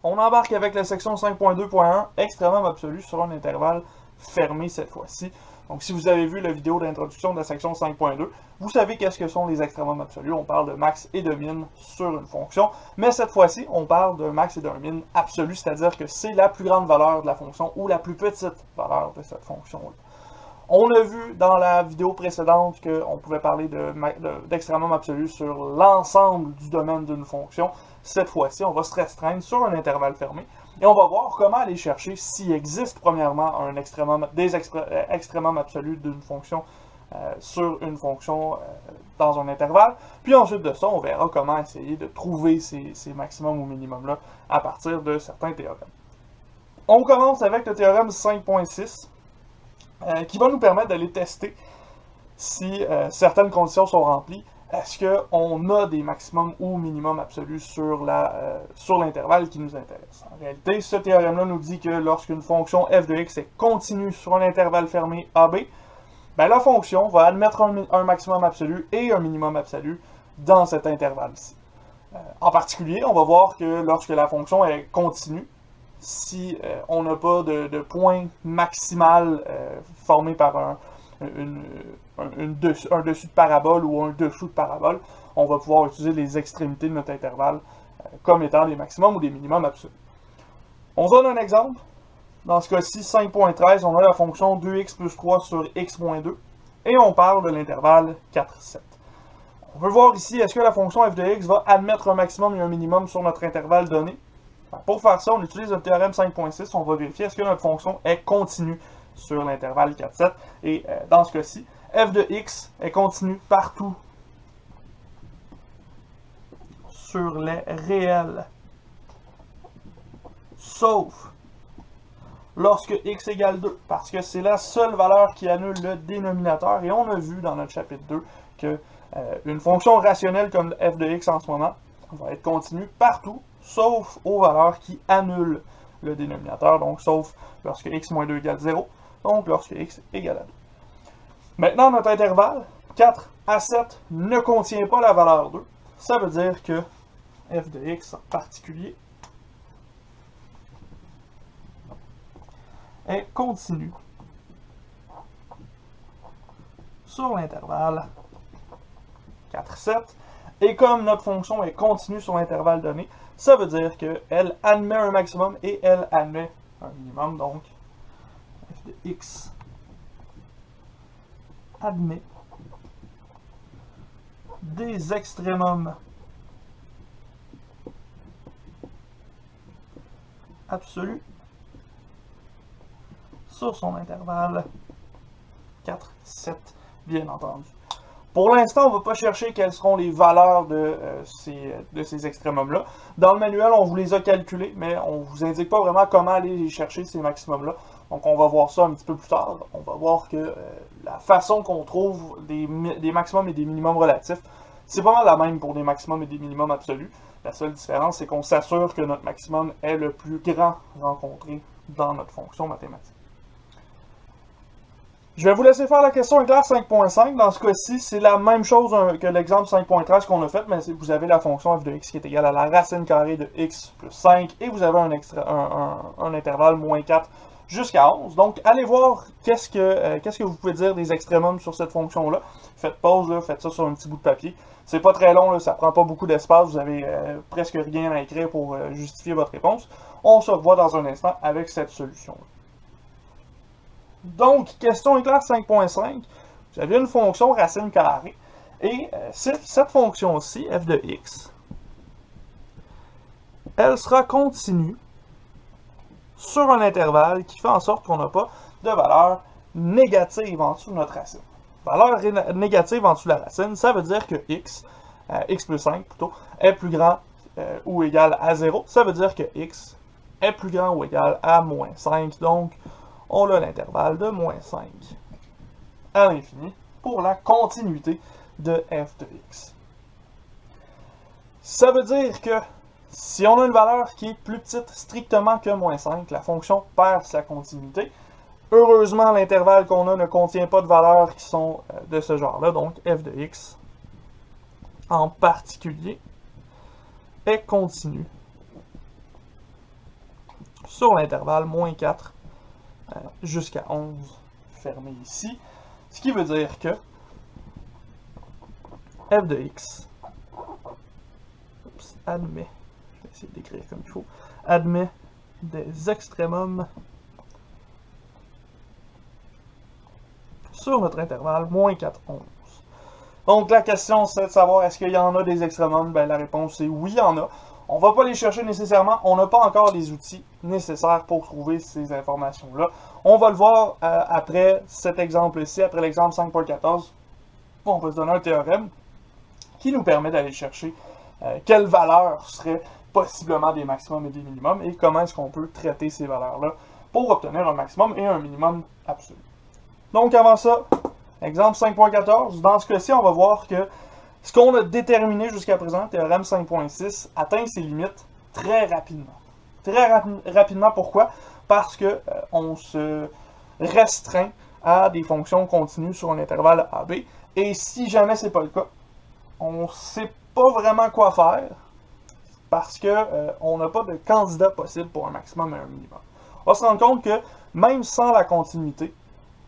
On embarque avec la section 5.2.1, extrêmum absolu sur un intervalle fermé cette fois-ci. Donc si vous avez vu la vidéo d'introduction de la section 5.2, vous savez qu'est-ce que sont les extrêmums absolus. On parle de max et de min sur une fonction, mais cette fois-ci, on parle d'un max et d'un min absolu, c'est-à-dire que c'est la plus grande valeur de la fonction ou la plus petite valeur de cette fonction-là. On a vu dans la vidéo précédente qu'on pouvait parler d'extrêmum absolu sur l'ensemble du domaine d'une fonction. Cette fois-ci, on va se restreindre sur un intervalle fermé et on va voir comment aller chercher s'il existe premièrement des extrémums absolus d'une fonction sur une fonction dans un intervalle. Puis ensuite de ça, on verra comment essayer de trouver ces maximums ou minimums-là à partir de certains théorèmes. On commence avec le théorème 5.6. Qui va nous permettre d'aller tester si certaines conditions sont remplies. Est-ce qu'on a des maximums ou minimums absolus sur l'intervalle qui nous intéresse? En réalité, ce théorème-là nous dit que lorsqu'une fonction f de x est continue sur un intervalle fermé AB, ben la fonction va admettre un maximum absolu et un minimum absolu dans cet intervalle-ci. En particulier, on va voir que lorsque la fonction est continue, si on n'a pas de point maximal formé par un dessus de parabole ou un dessous de parabole, on va pouvoir utiliser les extrémités de notre intervalle comme étant des maximums ou des minimums absolus. On donne un exemple. Dans ce cas-ci, 5.13, on a la fonction 2x plus 3 sur x moins 2, et on parle de l'intervalle 4, 7. On veut voir ici, est-ce que la fonction f de x va admettre un maximum et un minimum sur notre intervalle donné? Pour faire ça, on utilise le théorème 5.6, on va vérifier est-ce que notre fonction est continue sur l'intervalle 4, 7. Et dans ce cas-ci, f de x est continue partout sur les réels, sauf lorsque x égale 2, parce que c'est la seule valeur qui annule le dénominateur. Et on a vu dans notre chapitre 2 que une fonction rationnelle comme f de x en ce moment va être continue partout, sauf aux valeurs qui annulent le dénominateur, donc sauf lorsque x moins 2 égale 0, donc lorsque x égale à 2. Maintenant, notre intervalle, 4 à 7, ne contient pas la valeur 2. Ça veut dire que f de x en particulier est continue sur l'intervalle 4, 7. Et comme notre fonction est continue sur l'intervalle donné, ça veut dire qu'elle admet un maximum et elle admet un minimum. Donc, f de x admet des extrémums absolus sur son intervalle 4, 7, bien entendu. Pour l'instant, on ne va pas chercher quelles seront les valeurs de ces extrémums-là. Dans le manuel, on vous les a calculés, mais on ne vous indique pas vraiment comment aller chercher ces maximums-là. Donc, on va voir ça un petit peu plus tard. On va voir que la façon qu'on trouve des maximums et des minimums relatifs, c'est pas mal la même pour des maximums et des minimums absolus. La seule différence, c'est qu'on s'assure que notre maximum est le plus grand rencontré dans notre fonction mathématique. Je vais vous laisser faire la question éclair 5.5. Dans ce cas-ci, c'est la même chose que l'exemple 5.13 qu'on a fait, mais vous avez la fonction f de x qui est égale à la racine carrée de x plus 5, et vous avez un intervalle moins 4 jusqu'à 11. Donc, allez voir qu'est-ce que vous pouvez dire des extrémums sur cette fonction-là. Faites pause, là, faites ça sur un petit bout de papier. C'est pas très long, là, ça prend pas beaucoup d'espace, vous avez presque rien à écrire pour justifier votre réponse. On se revoit dans un instant avec cette solution-là. Donc, question éclair 5.5, vous avez une fonction racine carrée, et cette fonction-ci, f de x, elle sera continue sur un intervalle qui fait en sorte qu'on n'a pas de valeur négative en dessous de notre racine. Valeur négative en dessous de la racine, ça veut dire que x plus 5 plutôt, est plus grand ou égal à 0. Ça veut dire que x est plus grand ou égal à moins 5, donc on a l'intervalle de moins 5 à l'infini pour la continuité de f de x. Ça veut dire que si on a une valeur qui est plus petite strictement que moins 5, la fonction perd sa continuité. Heureusement, l'intervalle qu'on a ne contient pas de valeurs qui sont de ce genre-là, donc f de x en particulier est continue sur l'intervalle moins 4 jusqu'à 11 fermé ici. Ce qui veut dire que f de x admet, je vais essayer d'écrire comme il faut, admet des extrémums sur notre intervalle moins 4, 11. Donc la question c'est de savoir est-ce qu'il y en a des extrémums? Ben, la réponse est oui, il y en a. On ne va pas les chercher nécessairement, on n'a pas encore les outils nécessaires pour trouver ces informations-là. On va le voir après cet exemple-ci, après l'exemple 5.14. On va se donner un théorème qui nous permet d'aller chercher quelles valeurs seraient possiblement des maximums et des minimums et comment est-ce qu'on peut traiter ces valeurs-là pour obtenir un maximum et un minimum absolu. Donc avant ça, exemple 5.14, dans ce cas-ci, on va voir que ce qu'on a déterminé jusqu'à présent, théorème 5.6, atteint ses limites très rapidement. Très rapidement, pourquoi? Parce que on se restreint à des fonctions continues sur un intervalle AB, et si jamais c'est pas le cas, on ne sait pas vraiment quoi faire, parce que on n'a pas de candidat possible pour un maximum et un minimum. On va se rendre compte que même sans la continuité,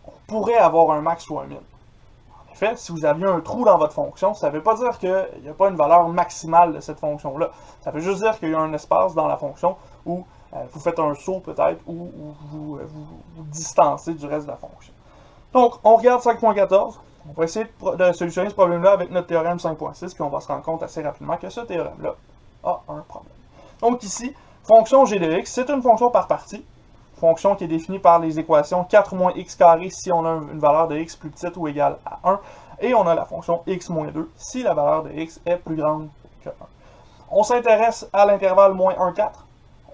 on pourrait avoir un max ou un min. En effet, si vous aviez un trou dans votre fonction, ça ne veut pas dire qu'il n'y a pas une valeur maximale de cette fonction-là. Ça veut juste dire qu'il y a un espace dans la fonction où vous faites un saut peut-être, ou vous distancez du reste de la fonction. Donc, on regarde 5.14. On va essayer de solutionner ce problème-là avec notre théorème 5.6, puis on va se rendre compte assez rapidement que ce théorème-là a un problème. Donc ici, fonction g de x, c'est une fonction par partie. Fonction qui est définie par les équations 4 moins x carré si on a une valeur de x plus petite ou égale à 1. Et on a la fonction x moins 2 si la valeur de x est plus grande que 1. On s'intéresse à l'intervalle moins 1, 4.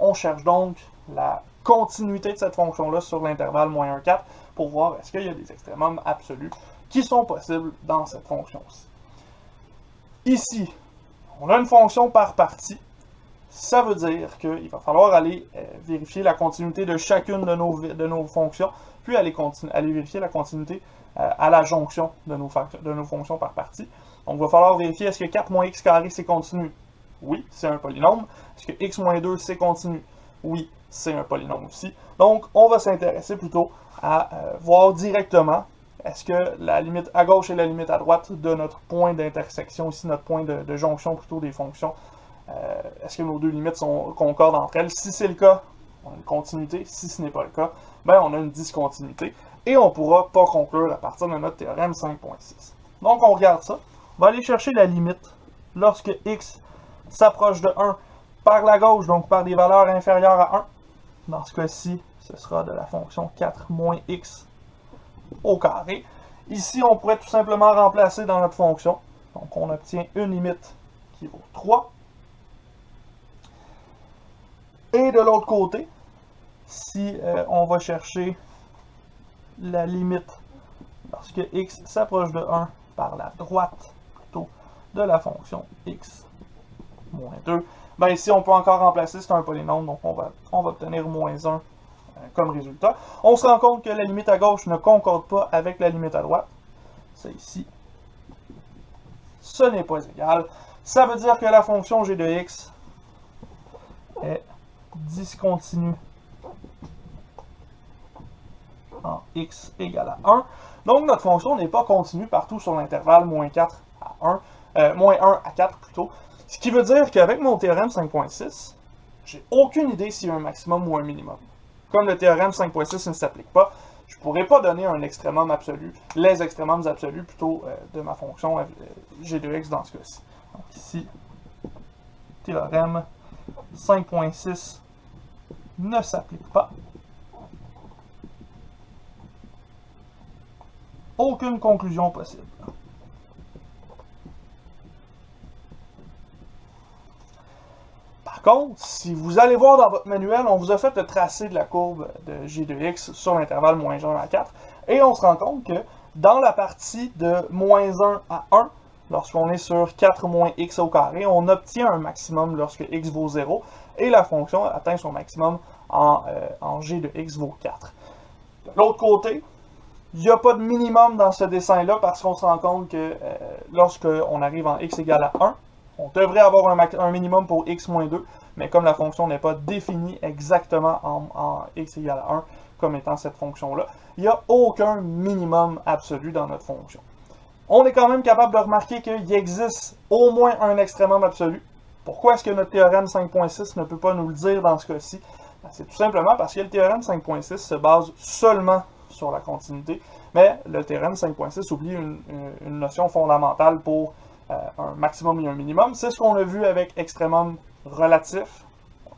On cherche donc la continuité de cette fonction-là sur l'intervalle moins 1, 4 pour voir est-ce qu'il y a des extrémums absolus qui sont possibles dans cette fonction-ci. Ici, on a une fonction par partie. Ça veut dire qu'il va falloir aller vérifier la continuité de chacune de nos fonctions, puis aller vérifier la continuité à la jonction de nos fonctions par partie. Donc, il va falloir vérifier est-ce que 4 moins x carré c'est continu? Oui, c'est un polynôme. Est-ce que x moins 2 c'est continu? Oui, c'est un polynôme aussi. Donc, on va s'intéresser plutôt à voir directement est-ce que la limite à gauche et la limite à droite de notre point d'intersection, ici notre point de jonction plutôt des fonctions, est-ce que nos deux limites sont concordes entre elles? Si c'est le cas, on a une continuité. Si ce n'est pas le cas, ben on a une discontinuité. Et on ne pourra pas conclure à partir de notre théorème 5.6. Donc on regarde ça. On va aller chercher la limite lorsque x s'approche de 1 par la gauche, donc par des valeurs inférieures à 1. Dans ce cas-ci, ce sera de la fonction 4 moins x au carré. Ici, on pourrait tout simplement remplacer dans notre fonction. Donc on obtient une limite qui vaut 3. Et de l'autre côté, si on va chercher la limite lorsque x s'approche de 1 par la droite plutôt de la fonction x moins 2, ben ici on peut encore remplacer, c'est un polynôme, donc on va obtenir moins 1 comme résultat. On se rend compte que la limite à gauche ne concorde pas avec la limite à droite. C'est ici. Ce n'est pas égal. Ça veut dire que la fonction g de x est discontinue en x égale à 1. Donc notre fonction n'est pas continue partout sur l'intervalle moins 4 à 1, moins 1 à 4 plutôt. Ce qui veut dire qu'avec mon théorème 5.6, j'ai aucune idée s'il y a un maximum ou un minimum. Comme le théorème 5.6 ne s'applique pas, je ne pourrais pas donner un extrémum absolu, les extrémums absolus plutôt de ma fonction g de x dans ce cas-ci. Donc ici, théorème 5.6 ne s'applique pas. Aucune conclusion possible. Par contre, si vous allez voir dans votre manuel, on vous a fait le tracé de la courbe de g de x sur l'intervalle moins 1 à 4, et on se rend compte que dans la partie de moins 1 à 1, lorsqu'on est sur 4 moins x au carré, on obtient un maximum lorsque x vaut 0, et la fonction atteint son maximum en g de x vaut 4. De l'autre côté, il n'y a pas de minimum dans ce dessin-là parce qu'on se rend compte que lorsqu'on arrive en x égale à 1, On devrait avoir un minimum pour x moins 2, mais comme la fonction n'est pas définie exactement en x égale à 1 comme étant cette fonction-là, il n'y a aucun minimum absolu dans notre fonction. On est quand même capable de remarquer qu'il existe au moins un extrémum absolu. Pourquoi est-ce que notre théorème 5.6 ne peut pas nous le dire dans ce cas-ci? C'est tout simplement parce que le théorème 5.6 se base seulement sur la continuité, mais le théorème 5.6 oublie une notion fondamentale pour un maximum et un minimum. C'est ce qu'on a vu avec extrémum relatif.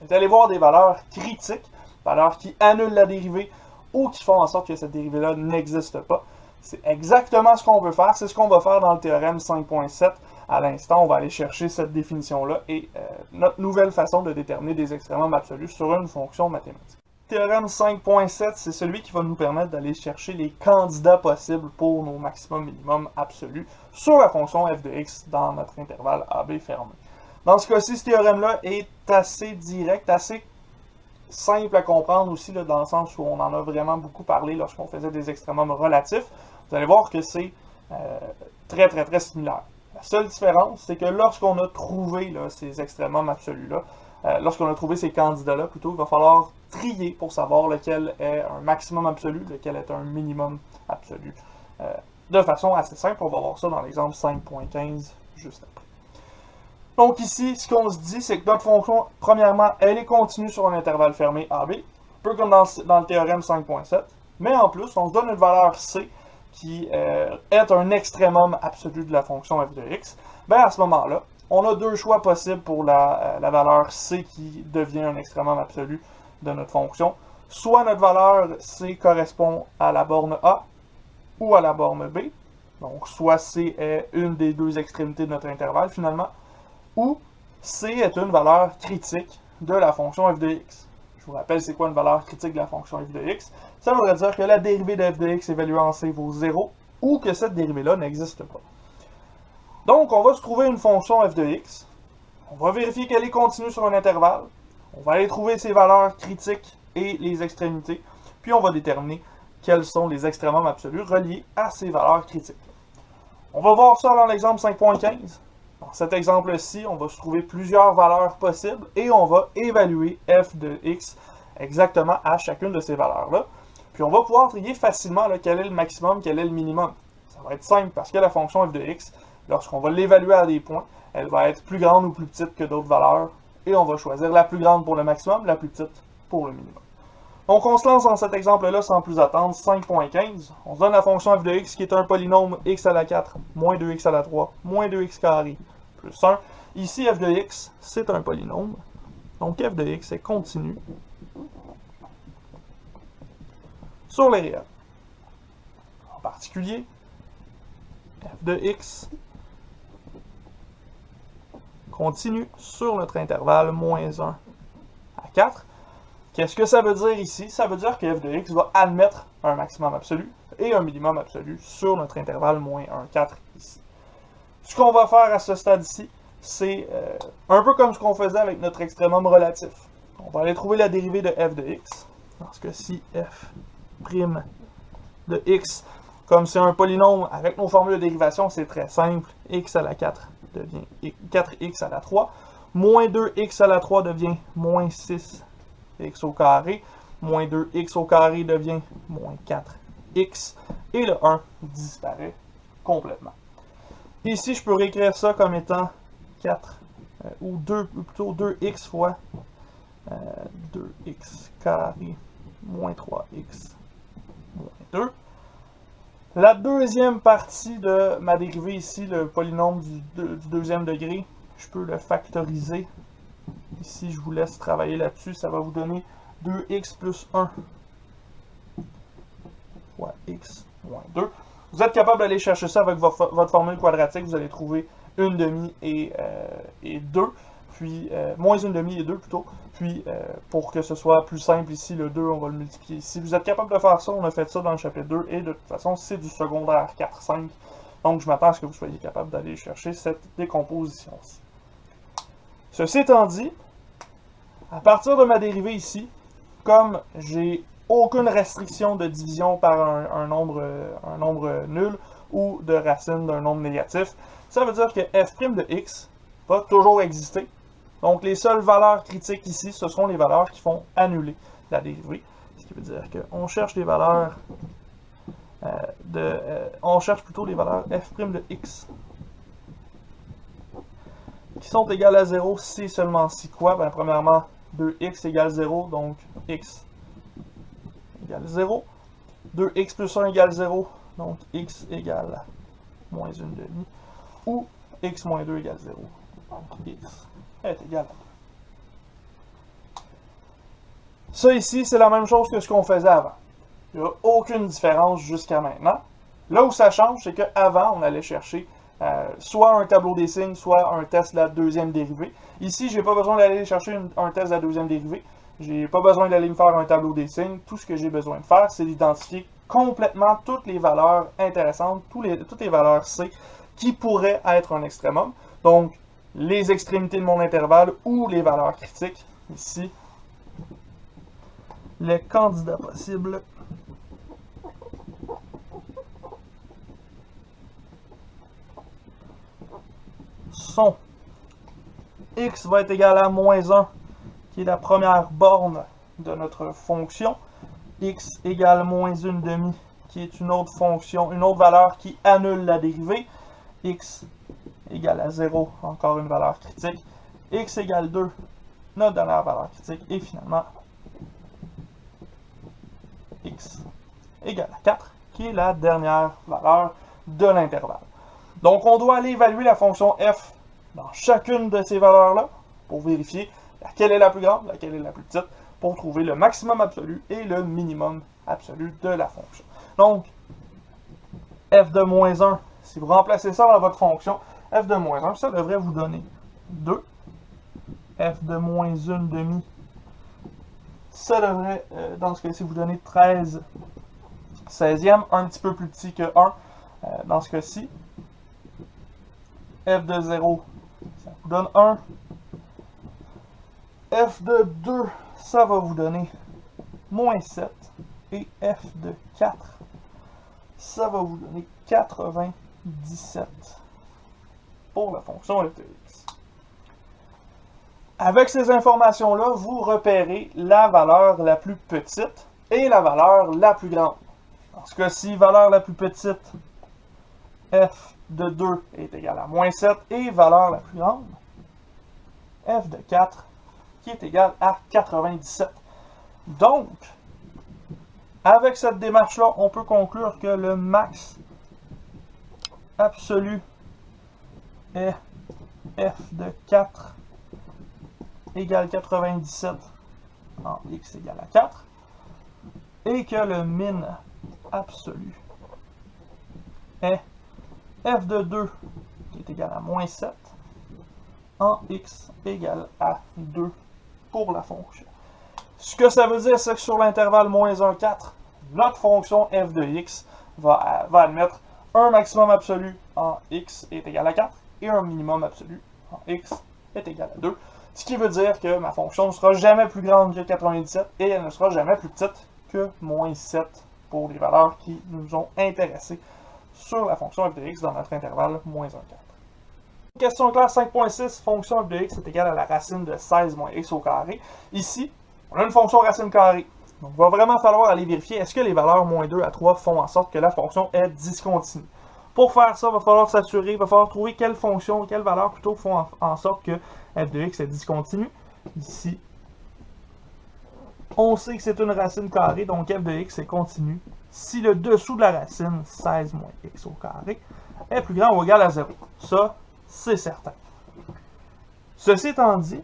On est allé voir des valeurs critiques, valeurs qui annulent la dérivée ou qui font en sorte que cette dérivée-là n'existe pas. C'est exactement ce qu'on veut faire. C'est ce qu'on va faire dans le théorème 5.7. À l'instant, on va aller chercher cette définition-là et notre nouvelle façon de déterminer des extrémums absolus sur une fonction mathématique. Le théorème 5.7, c'est celui qui va nous permettre d'aller chercher les candidats possibles pour nos maximum minimum absolus sur la fonction f de x dans notre intervalle AB fermé. Dans ce cas-ci, ce théorème-là est assez direct, assez simple à comprendre aussi, là, dans le sens où on en a vraiment beaucoup parlé lorsqu'on faisait des extrémums relatifs. Vous allez voir que c'est très similaire. La seule différence, c'est que lorsqu'on a trouvé là, ces extrémums absolus-là, lorsqu'on a trouvé ces candidats-là, plutôt, il va falloir trier pour savoir lequel est un maximum absolu, lequel est un minimum absolu. De façon assez simple, on va voir ça dans l'exemple 5.15 juste après. Donc ici, ce qu'on se dit, c'est que notre fonction, premièrement, elle est continue sur un intervalle fermé AB, un peu comme dans le théorème 5.7, mais en plus, on se donne une valeur C qui est un extrémum absolu de la fonction f de x. Ben à ce moment-là, on a deux choix possibles pour la valeur C qui devient un extrémum absolu de notre fonction. Soit notre valeur C correspond à la borne A ou à la borne B. Donc, soit C est une des deux extrémités de notre intervalle, finalement, ou C est une valeur critique de la fonction f de x. Je vous rappelle, c'est quoi une valeur critique de la fonction f de x? Ça voudrait dire que la dérivée de f de x évaluée en C vaut 0, ou que cette dérivée-là n'existe pas. Donc, on va se trouver une fonction f de x. On va vérifier qu'elle est continue sur un intervalle. On va aller trouver ses valeurs critiques et les extrémités. Puis, on va déterminer quels sont les extrémums absolus reliés à ces valeurs critiques. On va voir ça dans l'exemple 5.15. Dans cet exemple-ci, on va se trouver plusieurs valeurs possibles et on va évaluer f de x exactement à chacune de ces valeurs-là. Puis on va pouvoir trier facilement là, quel est le maximum, quel est le minimum. Ça va être simple parce que la fonction f de x, lorsqu'on va l'évaluer à des points, elle va être plus grande ou plus petite que d'autres valeurs et on va choisir la plus grande pour le maximum, la plus petite pour le minimum. Donc on se lance dans cet exemple-là sans plus attendre, 5.15. On se donne la fonction f de x qui est un polynôme x à la 4, moins 2x à la 3, moins 2x carré, plus 1. Ici, f de x, c'est un polynôme. Donc f de x est continu sur les réels. En particulier, f de x continue sur notre intervalle moins 1 à 4. Qu'est-ce que ça veut dire ici? Ça veut dire que f de x va admettre un maximum absolu et un minimum absolu sur notre intervalle moins 1, 4 ici. Ce qu'on va faire à ce stade-ci, c'est un peu comme ce qu'on faisait avec notre extrémum relatif. On va aller trouver la dérivée de f de x. Dans ce cas-ci, f' de x, comme c'est un polynôme, avec nos formules de dérivation, c'est très simple. X à la 4 devient 4x à la 3. Moins 2x à la 3 devient moins 6x au carré. Moins 2x au carré devient moins 4x. Et le 1 disparaît complètement. Ici, je peux réécrire ça comme étant 4, ou 2, plutôt 2x fois 2x carré moins 3x moins 2. La deuxième partie de ma dérivée ici, le polynôme du deuxième degré, je peux le factoriser. Ici, je vous laisse travailler là-dessus. Ça va vous donner 2x plus 1 fois x moins 2. Vous êtes capable d'aller chercher ça avec votre formule quadratique. Vous allez trouver 1/2 et 2. Puis, moins 1/2 et 2 plutôt. Puis, pour que ce soit plus simple ici, le 2, on va le multiplier. Si vous êtes capable de faire ça, on a fait ça dans le chapitre 2. Et de toute façon, c'est du secondaire 4-5. Donc, je m'attends à ce que vous soyez capable d'aller chercher cette décomposition-ci. Ceci étant dit, à partir de ma dérivée ici, comme j'ai aucune restriction de division par un nombre nul ou de racine d'un nombre négatif, ça veut dire que f' de x va toujours exister. Donc, les seules valeurs critiques ici, ce seront les valeurs qui font annuler la dérivée. Ce qui veut dire qu'on cherche des valeurs on cherche plutôt les valeurs f' de x qui sont égales à 0 si et seulement si quoi? Ben, premièrement, 2x égale 0, donc x égale 0. 2x plus 1 égale 0, donc x égale moins 1 demi. Ou x moins 2 égale 0, donc x est égal à 2. Ça ici, c'est la même chose que ce qu'on faisait avant. Il n'y a aucune différence jusqu'à maintenant. Là où ça change, c'est qu'avant, on allait chercher soit un tableau des signes, soit un test de la deuxième dérivée. Ici, je n'ai pas besoin d'aller chercher un test de la deuxième dérivée. Je n'ai pas besoin d'aller me faire un tableau des signes. Tout ce que j'ai besoin de faire, c'est d'identifier complètement toutes les valeurs intéressantes, toutes les valeurs C qui pourraient être un extrémum. Donc, les extrémités de mon intervalle ou les valeurs critiques. Ici, les candidats possibles sont x va être égal à moins 1, qui est la première borne de notre fonction, x égale moins 1 demi, qui est une autre fonction, une autre valeur qui annule la dérivée, x égale à 0, encore une valeur critique, x égale 2, notre dernière valeur critique, et finalement, x égale à 4, qui est la dernière valeur de l'intervalle. Donc, on doit aller évaluer la fonction f dans chacune de ces valeurs-là pour vérifier laquelle est la plus grande, laquelle est la plus petite, pour trouver le maximum absolu et le minimum absolu de la fonction. Donc, f de moins 1, si vous remplacez ça dans votre fonction, f de moins 1, ça devrait vous donner 2. f de moins 1 demi, ça devrait, dans ce cas-ci, vous donner 13 16e, un petit peu plus petit que 1 dans ce cas-ci. F de 0, ça vous donne 1. F de 2, ça va vous donner moins 7. Et F de 4, ça va vous donner 97 pour la fonction f de x. Avec ces informations-là, vous repérez la valeur la plus petite et la valeur la plus grande. Dans ce cas-ci, valeur la plus petite, f de 2 est égal à moins 7, et valeur la plus grande, f de 4, qui est égal à 97. Donc, avec cette démarche-là, on peut conclure que le max absolu est f de 4 égale 97 en x égale à 4, et que le min absolu est f de 2 qui est égal à moins 7 en x égale à 2 pour la fonction. Ce que ça veut dire, c'est que sur l'intervalle moins 1, 4, notre fonction f de x va admettre un maximum absolu en x est égal à 4 et un minimum absolu en x est égal à 2. Ce qui veut dire que ma fonction ne sera jamais plus grande que 97 et elle ne sera jamais plus petite que moins 7 pour les valeurs qui nous ont intéressés sur la fonction f de x dans notre intervalle moins 1, 4. Question classe 5.6, fonction f de x est égale à la racine de 16 moins x au carré. Ici, on a une fonction racine carrée. Donc, il va vraiment falloir aller vérifier est-ce que les valeurs moins 2 à 3 font en sorte que la fonction est discontinue. Pour faire ça, il va falloir s'assurer, il va falloir trouver quelle fonction, quelle valeur plutôt font en sorte que f de x est discontinue. Ici, on sait que c'est une racine carrée, donc f de x est continu si le dessous de la racine, 16 moins x au carré, est plus grand ou égal à 0. Ça, c'est certain. Ceci étant dit,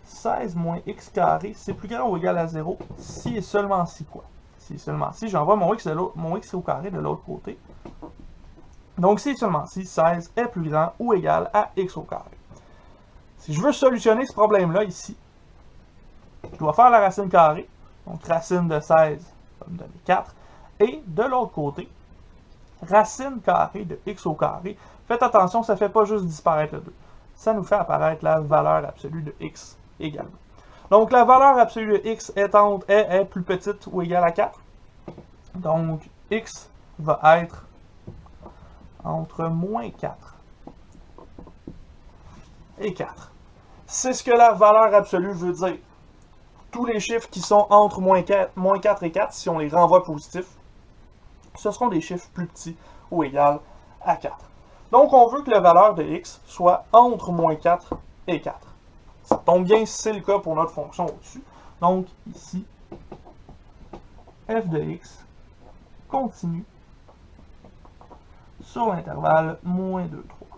16 moins x carré, c'est plus grand ou égal à 0 si et seulement si quoi? Si et seulement si, j'envoie mon x au carré de l'autre côté. Donc, si et seulement si 16 est plus grand ou égal à x au carré. Si je veux solutionner ce problème-là ici, je dois faire la racine carrée. Donc, racine de 16 va me donner 4. Et de l'autre côté, racine carrée de x au carré. Faites attention, ça ne fait pas juste disparaître le 2. Ça nous fait apparaître la valeur absolue de x également. Donc, la valeur absolue de x est plus petite ou égale à 4. Donc, x va être entre moins 4 et 4. C'est ce que la valeur absolue veut dire. Tous les chiffres qui sont entre moins 4 et 4, si on les renvoie positifs, ce seront des chiffres plus petits ou égales à 4. Donc, on veut que la valeur de x soit entre moins 4 et 4. Ça tombe bien si c'est le cas pour notre fonction au-dessus. Donc, ici, f de x continue sur l'intervalle moins 2, 3.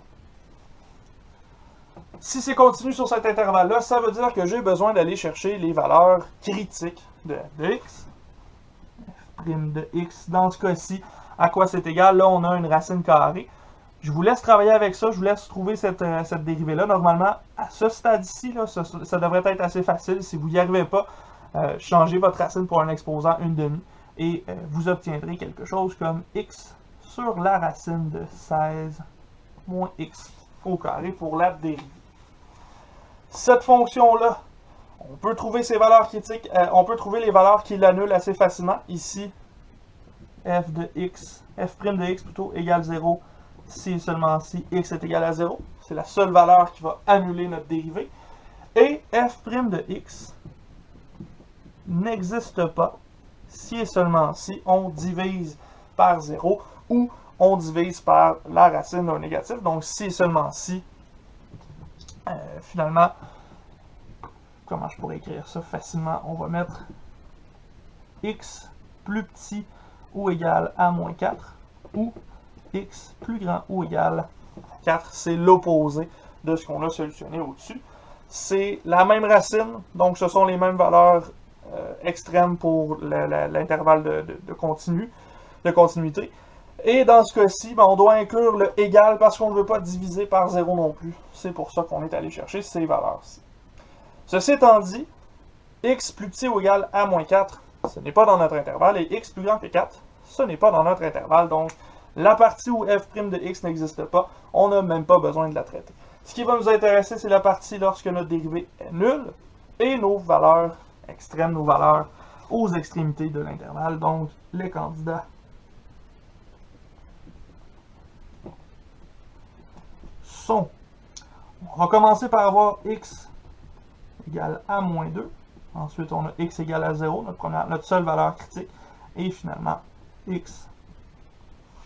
Si c'est continu sur cet intervalle-là, ça veut dire que j'ai besoin d'aller chercher les valeurs critiques de f de x. F' de x, dans ce cas-ci, à quoi c'est égal? Là, on a une racine carrée. Je vous laisse travailler avec ça, je vous laisse trouver cette dérivée-là. Normalement, à ce stade-ci, ça devrait être assez facile. Si vous n'y arrivez pas, changez votre racine pour un exposant 1/2 et vous obtiendrez quelque chose comme x sur la racine de 16 moins x au carré pour la dérivée. Cette fonction-là, on peut trouver ses valeurs critiques, on peut trouver les valeurs qui l'annulent assez facilement. Ici, f' de x plutôt égale 0 si et seulement si x est égal à 0. C'est la seule valeur qui va annuler notre dérivée. Et f' de x n'existe pas si et seulement si on divise par 0 ou on divise par la racine d'un négatif. Donc si et seulement si, finalement, comment je pourrais écrire ça facilement? On va mettre x plus petit ou égal à moins 4 ou x plus grand ou égal à 4. C'est l'opposé de ce qu'on a solutionné au-dessus. C'est la même racine, donc ce sont les mêmes valeurs extrêmes pour l'intervalle de continuité. Et dans ce cas-ci, on doit inclure le égal parce qu'on ne veut pas diviser par 0 non plus. C'est pour ça qu'on est allé chercher ces valeurs-ci. Ceci étant dit, x plus petit ou égal à moins 4, ce n'est pas dans notre intervalle, et x plus grand que 4, ce n'est pas dans notre intervalle. Donc, la partie où f' de x n'existe pas, on n'a même pas besoin de la traiter. Ce qui va nous intéresser, c'est la partie lorsque notre dérivée est nulle, et nos valeurs extrêmes, nos valeurs aux extrémités de l'intervalle, donc les candidats sont. On va commencer par avoir x égale à moins 2. Ensuite, on a x égale à 0, notre seule valeur critique. Et finalement, x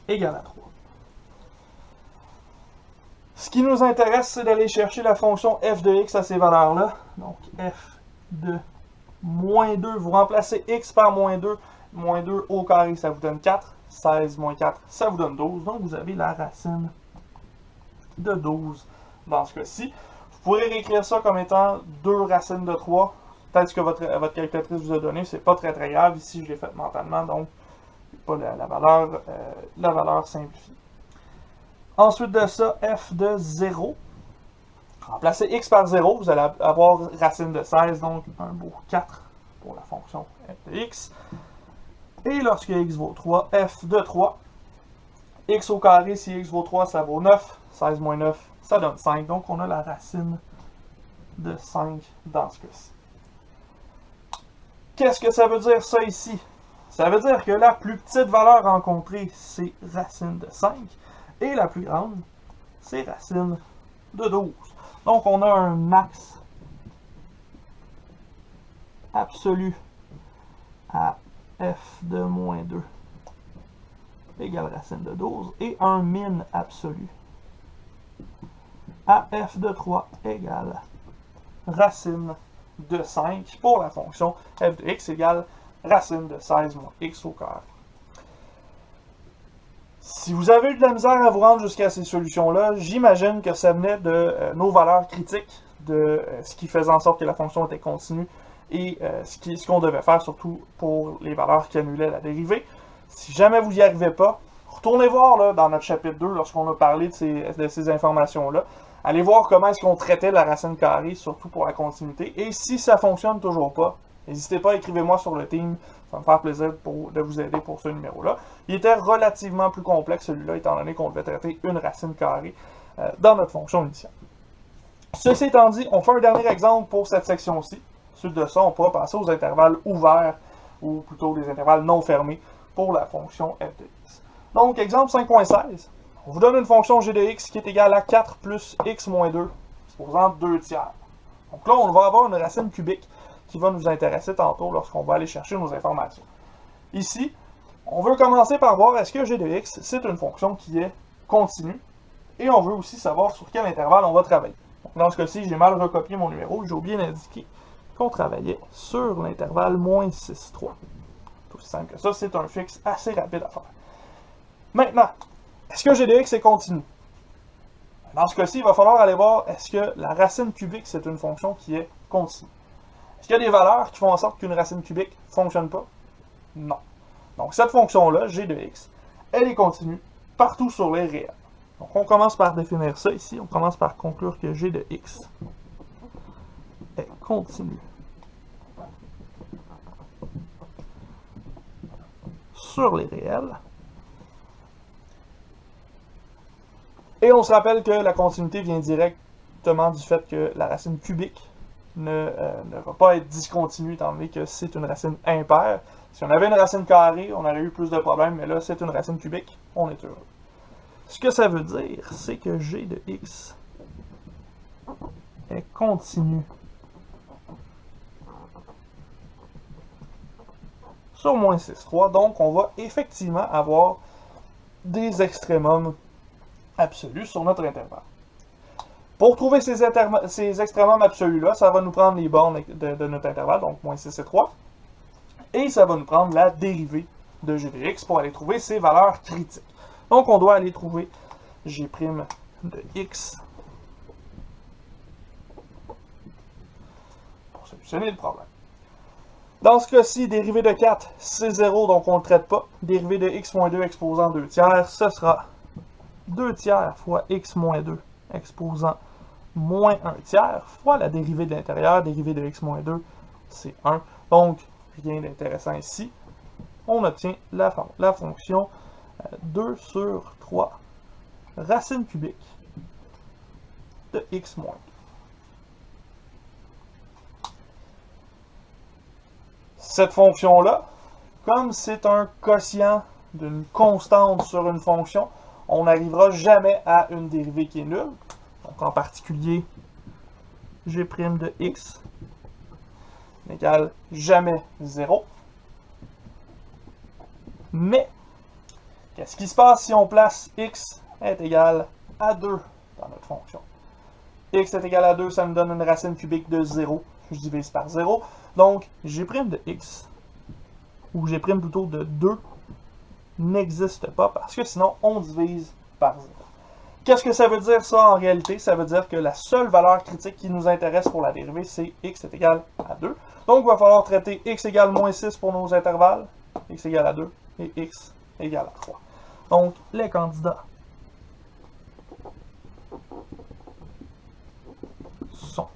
égale à 3. Ce qui nous intéresse, c'est d'aller chercher la fonction f de x à ces valeurs-là. Donc, f de moins 2, vous remplacez x par moins 2. Moins 2 au carré, ça vous donne 4. 16 moins 4, ça vous donne 12. Donc, vous avez la racine de 12 dans ce cas-ci. Vous pourrez réécrire ça comme étant 2 racines de 3. Peut-être ce que votre calculatrice vous a donné, c'est pas très grave. Ici, je l'ai fait mentalement, donc pas la valeur simplifiée. Ensuite de ça, f de 0. Remplacez x par 0, vous allez avoir racine de 16, donc un beau 4 pour la fonction f de x. Et lorsque x vaut 3, f de 3. X au carré, si x vaut 3, ça vaut 9. 16 moins 9, ça donne 5. Donc, on a la racine de 5 dans ce cas-ci. Qu'est-ce que ça veut dire, ça, ici? Ça veut dire que la plus petite valeur rencontrée, c'est racine de 5. Et la plus grande, c'est racine de 12. Donc, on a un max absolu à f de moins 2 égale racine de 12. Et un min absolu à f de 3 égale racine de 5 pour la fonction f de x égale racine de 16 moins x au carré. Si vous avez eu de la misère à vous rendre jusqu'à ces solutions-là, j'imagine que ça venait de nos valeurs critiques, de ce qui faisait en sorte que la fonction était continue et ce qu'on devait faire, surtout pour les valeurs qui annulaient la dérivée. Si jamais vous n'y arrivez pas, retournez voir là, dans notre chapitre 2, lorsqu'on a parlé de ces informations-là. Allez voir comment est-ce qu'on traitait la racine carrée, surtout pour la continuité. Et si ça ne fonctionne toujours pas, n'hésitez pas, écrivez-moi sur le team. Ça va me faire plaisir de vous aider pour ce numéro-là. Il était relativement plus complexe, celui-là, étant donné qu'on devait traiter une racine carrée dans notre fonction initiale. Ceci étant dit, on fait un dernier exemple pour cette section-ci. Suite de ça, on pourra passer aux intervalles ouverts, ou plutôt des intervalles non fermés, pour la fonction f de x. Donc, exemple 5.16. On vous donne une fonction g de x qui est égale à 4 plus x moins 2. exposant 2 tiers. Donc là, on va avoir une racine cubique qui va nous intéresser tantôt lorsqu'on va aller chercher nos informations. Ici, on veut commencer par voir est-ce que g de x, c'est une fonction qui est continue, et on veut aussi savoir sur quel intervalle on va travailler. Donc dans ce cas-ci, j'ai mal recopié mon numéro, j'ai oublié d'indiquer qu'on travaillait sur l'intervalle moins 6,3. Tout aussi simple que ça, c'est un fixe assez rapide à faire. Maintenant, est-ce que g de x est continu? Dans ce cas-ci, il va falloir aller voir est-ce que la racine cubique, c'est une fonction qui est continue. Est-ce qu'il y a des valeurs qui font en sorte qu'une racine cubique ne fonctionne pas? Non. Donc cette fonction-là, g de x, elle est continue partout sur les réels. Donc on commence par définir ça ici. On commence par conclure que g de x est continue sur les réels. Et on se rappelle que la continuité vient directement du fait que la racine cubique ne va pas être discontinue, étant donné que c'est une racine impaire. Si on avait une racine carrée, on aurait eu plus de problèmes, mais là, c'est une racine cubique, on est heureux. Ce que ça veut dire, c'est que g de x est continu sur moins 6,3, donc on va effectivement avoir des extrémums absolus sur notre intervalle. Pour trouver ces extrémums absolus-là, ça va nous prendre les bornes de notre intervalle, donc moins 6 et 3, et ça va nous prendre la dérivée de g de x pour aller trouver ses valeurs critiques. Donc on doit aller trouver g' de x pour solutionner le problème. Dans ce cas-ci, dérivée de 4, c'est 0, donc on ne le traite pas. Dérivée de x moins 2 exposant 2 tiers, ce sera 2 tiers fois x moins 2 exposant moins 1 tiers fois la dérivée de l'intérieur. Dérivée de x moins 2, c'est 1. Donc, rien d'intéressant ici. On obtient la fonction 2 sur 3 racine cubique de x moins 2. Cette fonction-là, comme c'est un quotient d'une constante sur une fonction, on n'arrivera jamais à une dérivée qui est nulle. Donc en particulier, g' de x n'égale jamais 0. Mais, qu'est-ce qui se passe si on place x est égal à 2 dans notre fonction? X est égal à 2, ça me donne une racine cubique de 0. Je divise par 0. Donc, g' de x, ou g' plutôt de 2, n'existe pas, parce que sinon, on divise par 0. Qu'est-ce que ça veut dire, ça, en réalité? Ça veut dire que la seule valeur critique qui nous intéresse pour la dérivée, c'est x est égal à 2. Donc, il va falloir traiter x égale moins 6 pour nos intervalles, x égale à 2, et x égale à 3. Donc, les candidats sont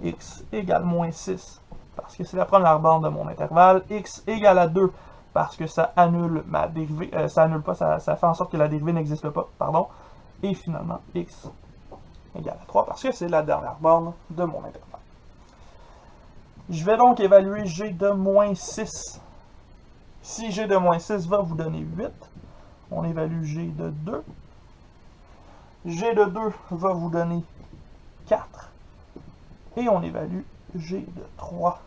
x égale moins 6, parce que c'est la première borne de mon intervalle, x égale à 2, parce que ça annule ma dérivée, ça annule pas, ça fait en sorte que la dérivée n'existe pas, pardon, et finalement, x égale à 3, parce que c'est la dernière borne de mon intervalle. Je vais donc évaluer g de moins 6. Si g de moins 6 va vous donner 8, on évalue g de 2. G de 2 va vous donner 4. Et on évalue g de 3,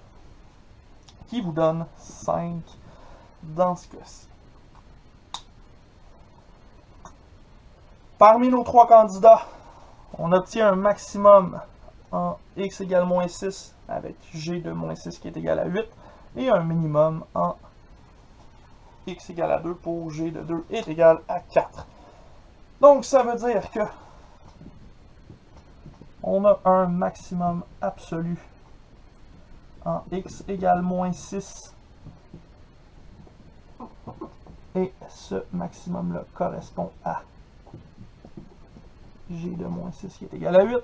qui vous donne 5 dans ce cas-ci. Parmi nos 3 candidats, on obtient un maximum en x égale moins 6 avec g de moins 6 qui est égal à 8 et un minimum en x égale à 2 pour g de 2 est égal à 4. Donc ça veut dire que on a un maximum absolu en x égale moins 6 et ce maximum-là correspond à g de moins 6 qui est égal à 8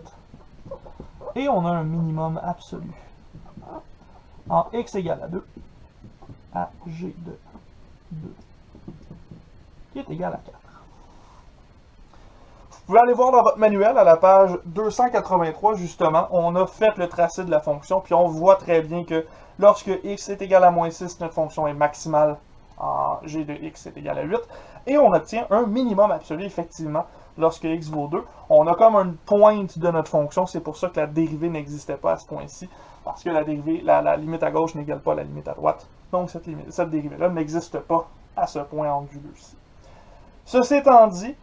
et on a un minimum absolu en x égale à 2 à g de 2 qui est égal à 4. Vous pouvez aller voir dans votre manuel, à la page 283, justement, on a fait le tracé de la fonction, puis on voit très bien que lorsque x est égal à moins 6, notre fonction est maximale en g de x est égal à 8, et on obtient un minimum absolu, effectivement, lorsque x vaut 2, on a comme une pointe de notre fonction, c'est pour ça que la dérivée n'existait pas à ce point-ci, parce que la limite à gauche n'égale pas la limite à droite. Donc cette dérivée-là n'existe pas à ce point anguleux-ci. Ceci étant dit,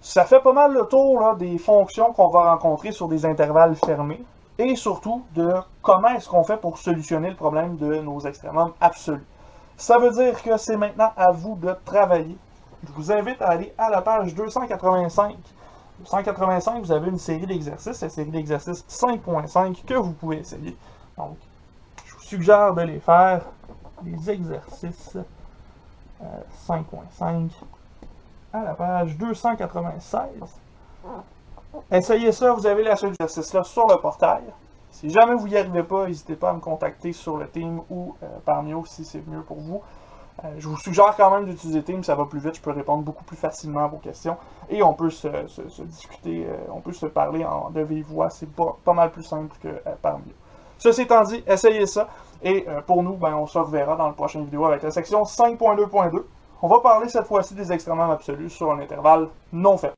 ça fait pas mal le tour là, des fonctions qu'on va rencontrer sur des intervalles fermés, et surtout de comment est-ce qu'on fait pour solutionner le problème de nos extrémums absolus. Ça veut dire que c'est maintenant à vous de travailler. Je vous invite à aller à la page 285. 285, vous avez une série d'exercices, la série d'exercices 5.5 que vous pouvez essayer. Donc, je vous suggère de les faire, les exercices 5.5 à la page 296. Essayez ça, vous avez la suite d'exercices-là sur le portail. Si jamais vous n'y arrivez pas, n'hésitez pas à me contacter sur le Team ou par Mio si c'est mieux pour vous. Je vous suggère quand même d'utiliser Team, ça va plus vite, je peux répondre beaucoup plus facilement à vos questions. Et on peut se discuter, on peut se parler de vive voix, c'est pas mal plus simple que par Mio. Ceci étant dit, essayez ça. Et pour nous, on se reverra dans la prochaine vidéo avec la section 5.2.2. On va parler cette fois-ci des extrémums absolus sur un intervalle non fermé.